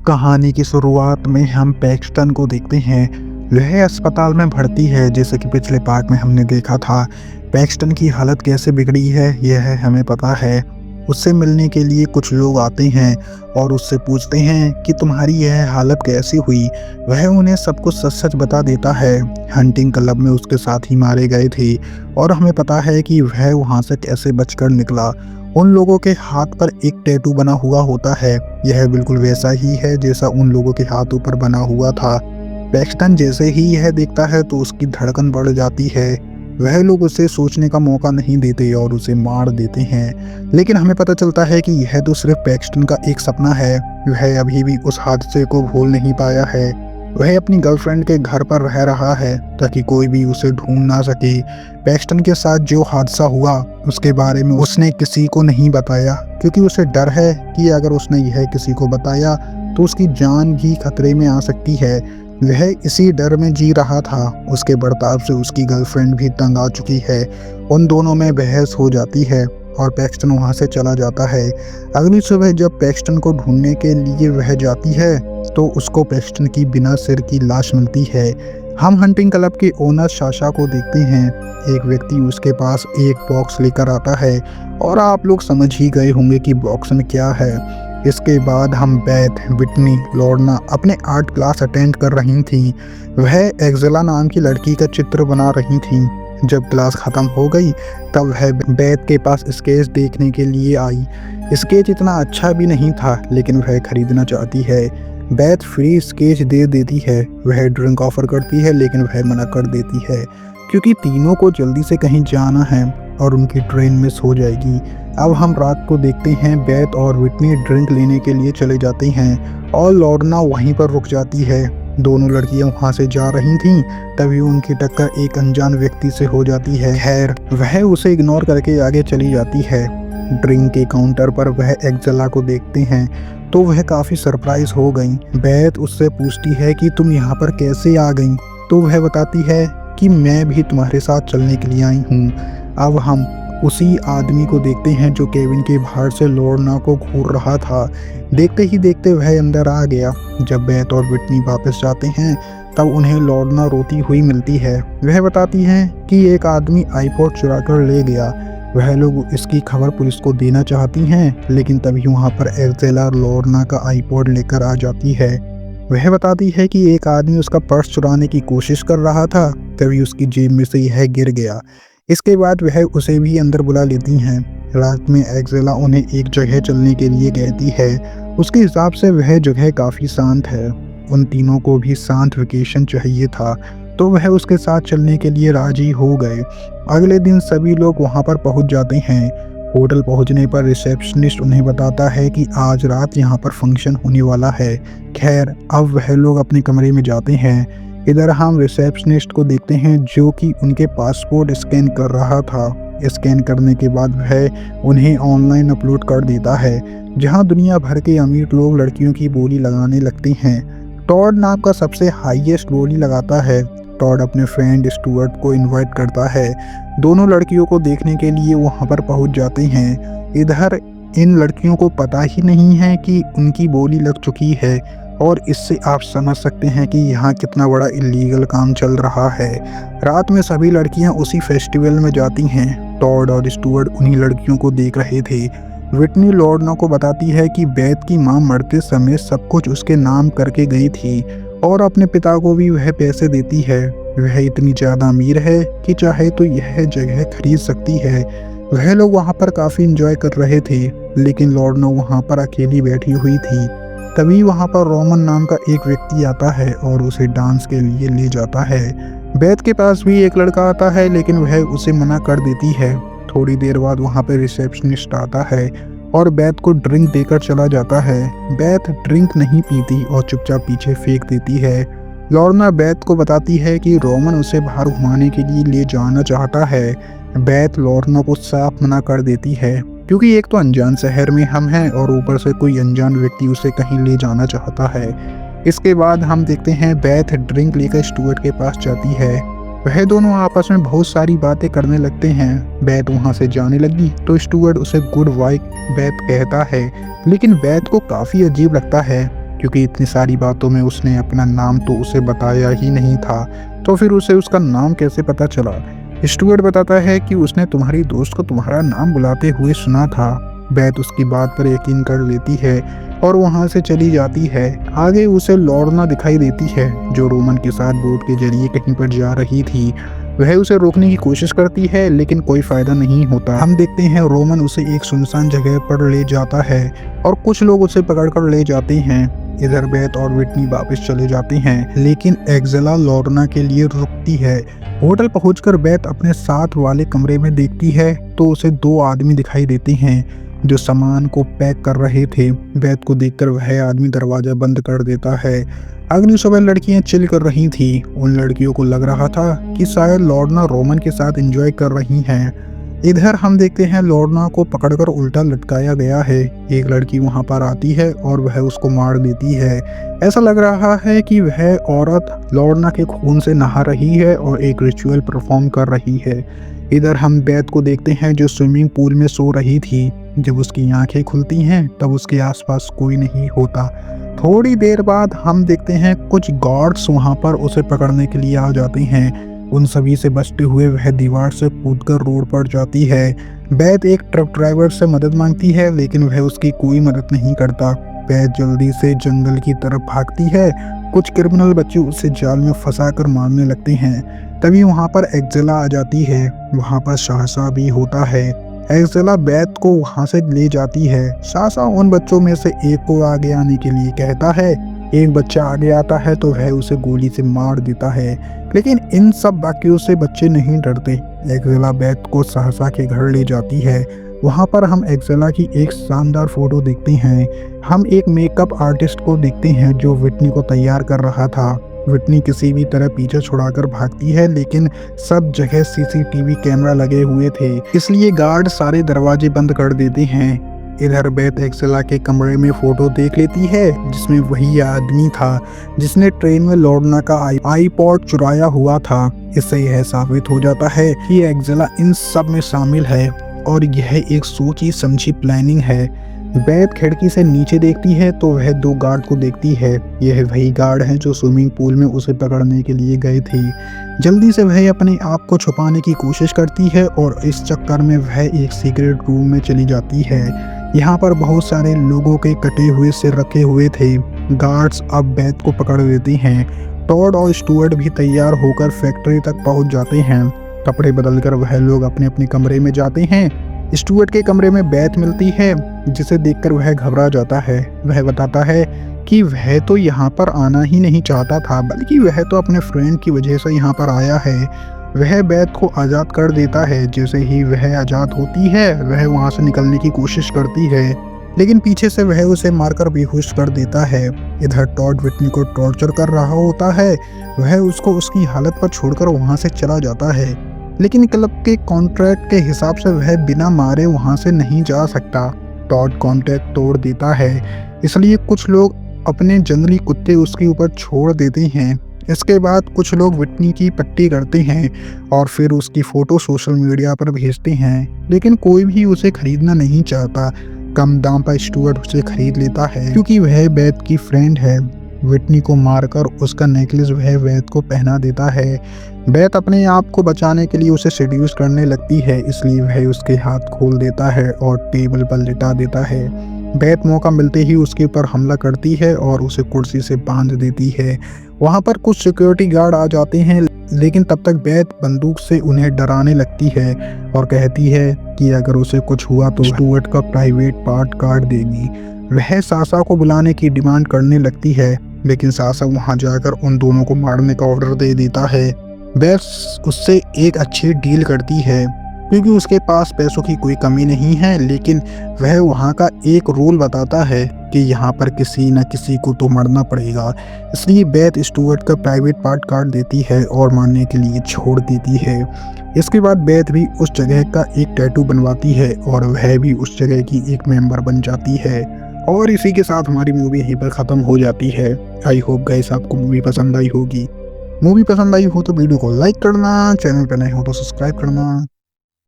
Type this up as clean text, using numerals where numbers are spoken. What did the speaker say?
कहानी की शुरुआत में हम पैक्सटन को देखते हैं। वह अस्पताल में भर्ती है, जैसे कि पिछले पार्ट में हमने देखा था। पैक्सटन की हालत कैसे बिगड़ी है यह हमें पता है। उससे मिलने के लिए कुछ लोग आते हैं और उससे पूछते हैं कि तुम्हारी यह हालत कैसी हुई। वह उन्हें सब कुछ सच सच बता देता है। हंटिंग क्लब में उसके साथ ही मारे गए थे और हमें पता है कि वह वहाँ से कैसे बचकर निकला। उन लोगों के हाथ पर एक टैटू बना हुआ होता है। यह बिल्कुल वैसा ही है जैसा उन लोगों के हाथों पर बना हुआ था। पैक्सटन जैसे ही यह देखता है तो उसकी धड़कन बढ़ जाती है। वह लोग उसे सोचने का मौका नहीं देते और उसे मार देते हैं। लेकिन हमें पता चलता है कि यह तो सिर्फ पैक्सटन का एक सपना है। वह अभी भी उस हादसे को भूल नहीं पाया है। वह अपनी गर्लफ्रेंड के घर पर रह रहा है ताकि कोई भी उसे ढूंढ ना सके। पैक्सटन के साथ जो हादसा हुआ उसके बारे में उसने किसी को नहीं बताया, क्योंकि उसे डर है कि अगर उसने यह किसी को बताया तो उसकी जान भी खतरे में आ सकती है। वह इसी डर में जी रहा था। उसके बर्ताव से उसकी गर्लफ्रेंड भी तंग आ चुकी है। उन दोनों में बहस हो जाती है और पैक्सटन वहां से चला जाता है। अगली सुबह जब पैक्सटन को ढूंढने के लिए वह जाती है तो उसको पैक्सटन की बिना सिर की लाश मिलती है। हम हंटिंग क्लब के ओनर साशा को देखते हैं। एक व्यक्ति उसके पास एक बॉक्स लेकर आता है और आप लोग समझ ही गए होंगे कि बॉक्स में क्या है। इसके बाद हम बेथ, विटनी, लॉर्ना अपने आर्ट क्लास अटेंड कर रही थीं। वह एक्जेला नाम की लड़की का चित्र बना रही थीं। जब क्लास ख़त्म हो गई तब वह बेथ के पास स्केच देखने के लिए आई। स्केच इतना अच्छा भी नहीं था, लेकिन वह खरीदना चाहती है। बेथ फ्री स्केच दे देती है। वह ड्रिंक ऑफर करती है, लेकिन वह मना कर देती है क्योंकि तीनों को जल्दी से कहीं जाना है और उनकी ट्रेन मिस हो जाएगी। अब हम रात को देखते हैं। बेथ और विटनी ड्रिंक लेने के लिए चले जाते हैं और लॉर्ना वहीं पर रुक जाती है। दोनों लड़कियां वहां से जा रही थीं, तभी उनकी टक्कर एक अनजान व्यक्ति से हो जाती है। खैर, वह उसे इग्नोर करके आगे चली जाती है। ड्रिंक के काउंटर पर वह एक्जेला को देखते हैं तो वह काफ़ी सरप्राइज हो गई। बेथ उससे पूछती है कि तुम यहाँ पर कैसे आ गई, तो वह बताती है कि मैं भी तुम्हारे साथ चलने के लिए आई हूँ। अब हम उसी आदमी को देखते हैं जो केबिन के बाहर से लॉर्ना को घूर रहा था। देखते ही देखते वह अंदर आ गया। जब बेथ और विटनी वापस जाते हैं तब उन्हें लॉर्ना रोती हुई मिलती है। वह बताती है कि एक आदमी आईपॉड चुरा कर ले गया। वह लोग इसकी खबर पुलिस को देना चाहती हैं, लेकिन तभी वहाँ पर एक्जेला लॉर्ना का आईपॉड लेकर आ जाती है। वह बताती है कि एक आदमी उसका पर्स चुराने की कोशिश कर रहा था, तभी उसकी जेब में से यह गिर गया। इसके बाद वह उसे भी अंदर बुला लेती हैं। रात में एक्जेला उन्हें एक जगह चलने के लिए कहती है। उसके हिसाब से वह जगह काफ़ी शांत है। उन तीनों को भी शांत वेकेशन चाहिए था, तो वह उसके साथ चलने के लिए राजी हो गए। अगले दिन सभी लोग वहां पर पहुंच जाते हैं। होटल पहुंचने पर रिसेप्शनिस्ट उन्हें बताता है कि आज रात यहां पर फंक्शन होने वाला है। खैर, अब वह लोग अपने कमरे में जाते हैं। इधर हम रिसेप्शनिस्ट को देखते हैं जो कि उनके पासपोर्ट स्कैन कर रहा था। स्कैन करने के बाद वह उन्हें ऑनलाइन अपलोड कर देता है, जहां दुनिया भर के अमीर लोग लड़कियों की बोली लगाने लगते हैं। टॉड नाम का सबसे हाईएस्ट बोली लगाता है। टॉड अपने फ्रेंड स्टुअर्ट को इनवाइट करता है। दोनों लड़कियों को देखने के लिए वहां पर पहुंच जाते हैं। इधर इन लड़कियों को पता ही नहीं है कि उनकी बोली लग चुकी है, और इससे आप समझ सकते हैं कि यहाँ कितना बड़ा इलीगल काम चल रहा है। रात में सभी लड़कियां उसी फेस्टिवल में जाती हैं। टॉड और स्टुअर्ट उन्हीं लड़कियों को देख रहे थे। विटनी लॉर्ना को बताती है कि बेथ की मां मरते समय सब कुछ उसके नाम करके गई थी और अपने पिता को भी वह पैसे देती है। वह इतनी ज़्यादा अमीर है कि चाहे तो यह जगह खरीद सकती है। वह लोग वहाँ पर काफ़ी इंजॉय कर रहे थे, लेकिन लॉर्ना वहाँ पर अकेली बैठी हुई थी। तभी वहाँ पर रोमन नाम का एक व्यक्ति आता है और उसे डांस के लिए ले जाता है। बेथ के पास भी एक लड़का आता है, लेकिन वह उसे मना कर देती है। थोड़ी देर बाद वहाँ पर रिसेप्शनिस्ट आता है और बेथ को ड्रिंक देकर चला जाता है। बेथ ड्रिंक नहीं पीती और चुपचाप पीछे फेंक देती है। लॉर्ना बेथ को बताती है कि रोमन उसे बाहर घुमाने के लिए ले जाना चाहता है। बेथ लॉर्ना को साफ मना कर देती है, क्योंकि एक तो अनजान शहर में हम हैं और ऊपर से कोई अनजान व्यक्ति उसे कहीं ले जाना चाहता है। इसके बाद हम देखते हैं बेथ ड्रिंक लेकर स्टुअर्ट के पास जाती है। वह दोनों आपस में बहुत सारी बातें करने लगते हैं। बेथ वहाँ से जाने लगी तो स्टुअर्ट उसे गुड बाय बेथ कहता है, लेकिन बेथ को काफ़ी अजीब लगता है क्योंकि इतनी सारी बातों में उसने अपना नाम तो उसे बताया ही नहीं था, तो फिर उसे उसका नाम कैसे पता चला। स्टुअर्ट बताता है कि उसने तुम्हारी दोस्त को तुम्हारा नाम बुलाते हुए सुना था। बेथ उसकी बात पर यकीन कर लेती है और वहाँ से चली जाती है। आगे उसे लॉर्ना दिखाई देती है जो रोमन के साथ बोट के जरिए कहीं पर जा रही थी। वह उसे रोकने की कोशिश करती है लेकिन कोई फायदा नहीं होता। हम देखते हैं रोमन उसे एक सुनसान जगह पर ले जाता है और कुछ लोग उसे पकड़कर ले जाते हैं। इधर बेथ और विटनी वापस चले जाते हैं लेकिन एक्जेला लॉर्ना के लिए रुकती है। होटल पहुंचकर बेथ अपने साथ वाले कमरे में देखती है तो उसे दो आदमी दिखाई देते हैं जो सामान को पैक कर रहे थे। बेथ को देखकर वह आदमी दरवाजा बंद कर देता है। अगली सुबह लड़कियां चिल कर रही थी। उन लड़कियों को लग रहा था कि शायद लॉर्ना रोमन के साथ एंजॉय कर रही हैं। इधर हम देखते हैं लॉर्ना को पकड़कर उल्टा लटकाया गया है। एक लड़की वहां पर आती है और वह उसको मार देती है। ऐसा लग रहा है कि वह औरत लॉर्ना के खून से नहा रही है और एक रिचुअल परफॉर्म कर रही है। इधर हम बेथ को देखते हैं जो स्विमिंग पूल में सो रही थी। जब उसकी आंखें खुलती हैं तब उसके आसपास कोई नहीं होता। थोड़ी देर बाद हम देखते हैं कुछ गार्ड्स वहां पर उसे पकड़ने के लिए आ जाते हैं। उन सभी से बचते हुए वह दीवार से कूदकर रोड पर जाती है। बेथ एक ट्रक ड्राइवर से मदद मांगती है लेकिन वह उसकी कोई मदद नहीं करता। बेथ जल्दी से जंगल की तरफ भागती है। कुछ क्रिमिनल बच्चे उसे जाल में फंसाकर मारने लगते हैं। तभी वहां पर एक्जेला आ जाती है। वहां पर शासा भी होता है। एक्जेला बेथ को वहां से ले जाती है। शासा उन बच्चों में से एक को आगे आने के लिए कहता है। एक बच्चा आगे आता है तो वह उसे गोली से मार देता है लेकिन इन सब बाकियों से बच्चे नहीं डरते। एक्जेला बेथ को सहसा के घर ले जाती है। वहां पर हम एक्जेला की एक शानदार फोटो देखते हैं। हम एक मेकअप आर्टिस्ट को देखते हैं जो विटनी को तैयार कर रहा था। विटनी किसी भी तरह पीछे छुड़ाकर भागती है लेकिन सब जगह सीसीटीवी कैमरा लगे हुए थे इसलिए गार्ड सारे दरवाजे बंद कर देते हैं। इधर बेथ एक्जेला के कमरे में फोटो देख लेती है जिसमें वही आदमी था जिसने ट्रेन में लॉर्ना का आईपॉड चुराया हुआ था। इससे यह साबित हो जाता है कि एक्जेला इन सब में शामिल है और यह एक सोची समझी प्लानिंग है। बेथ खिड़की से नीचे देखती है तो वह दो गार्ड को देखती है। यह वही गार्ड हैं जो स्विमिंग पूल में उसे पकड़ने के लिए गए थे। जल्दी से वह अपने आप को छुपाने की कोशिश करती है और इस चक्कर में वह एक सीक्रेट रूम में चली जाती है। यहाँ पर बहुत सारे लोगों के कटे हुए सिर रखे हुए थे। गार्ड्स अब बेथ को पकड़ लेते हैं। टॉड और स्टुअर्ट भी तैयार होकर फैक्ट्री तक पहुँच जाते हैं। कपड़े बदलकर वह लोग अपने अपने कमरे में जाते हैं। स्टुअर्ट के कमरे में बेथ मिलती है जिसे देखकर वह घबरा जाता है। वह बताता है कि वह तो यहाँ पर आना ही नहीं चाहता था बल्कि वह तो अपने फ्रेंड की वजह से यहाँ पर आया है। वह बेथ को आज़ाद कर देता है। जैसे ही वह आज़ाद होती है वह वहाँ से निकलने की कोशिश करती है लेकिन पीछे से वह उसे मारकर बेहोश कर देता है। इधर टॉड विटनी को टॉर्चर कर रहा होता है। वह उसको उसकी हालत पर छोड़कर वहाँ से चला जाता है लेकिन क्लब के कॉन्ट्रैक्ट के हिसाब से वह बिना मारे वहां से नहीं जा सकता। टॉड कॉन्ट्रैक्ट तोड़ देता है इसलिए कुछ लोग अपने जंगली कुत्ते उसके ऊपर छोड़ देते हैं। इसके बाद कुछ लोग विटनी की पट्टी करते हैं और फिर उसकी फोटो सोशल मीडिया पर भेजते हैं लेकिन कोई भी उसे खरीदना नहीं चाहता। कम दाम पर स्टुअर्ट उसे खरीद लेता है क्योंकि वह बेथ की फ्रेंड है। विटनी को मारकर उसका नेकलेस वह बेथ को पहना देता है। बेथ अपने आप को बचाने के लिए उसे सेड्यूस करने लगती है इसलिए वह उसके हाथ खोल देता है और टेबल पर लिटा देता है। बेथ मौका मिलते ही उसके ऊपर हमला करती है और उसे कुर्सी से बांध देती है। वहां पर कुछ सिक्योरिटी गार्ड आ जाते हैं लेकिन तब तक बेथ बंदूक से उन्हें डराने लगती है और कहती है कि अगर उसे कुछ हुआ तो स्टुअर्ट का प्राइवेट पार्ट काट देगी। वह सासा को बुलाने की डिमांड करने लगती है लेकिन सासा वहां जाकर उन दोनों को मारने का ऑर्डर दे देता है। बेथ उससे एक अच्छी डील करती है क्योंकि उसके पास पैसों की कोई कमी नहीं है लेकिन वह वहाँ का एक रूल बताता है कि यहाँ पर किसी न किसी को तो मरना पड़ेगा। इसलिए बेथ स्टुअर्ट का प्राइवेट पार्ट काट देती है और मारने के लिए छोड़ देती है। इसके बाद बेथ भी उस जगह का एक टैटू बनवाती है और वह भी उस जगह की एक मेंबर बन जाती है। और इसी के साथ हमारी मूवी यहीं पर ख़त्म हो जाती है। आई होप गाइस आपको मूवी पसंद आई होगी। मूवी पसंद आई हो तो वीडियो को लाइक करना, चैनल पर नए हो तो सब्सक्राइब करना।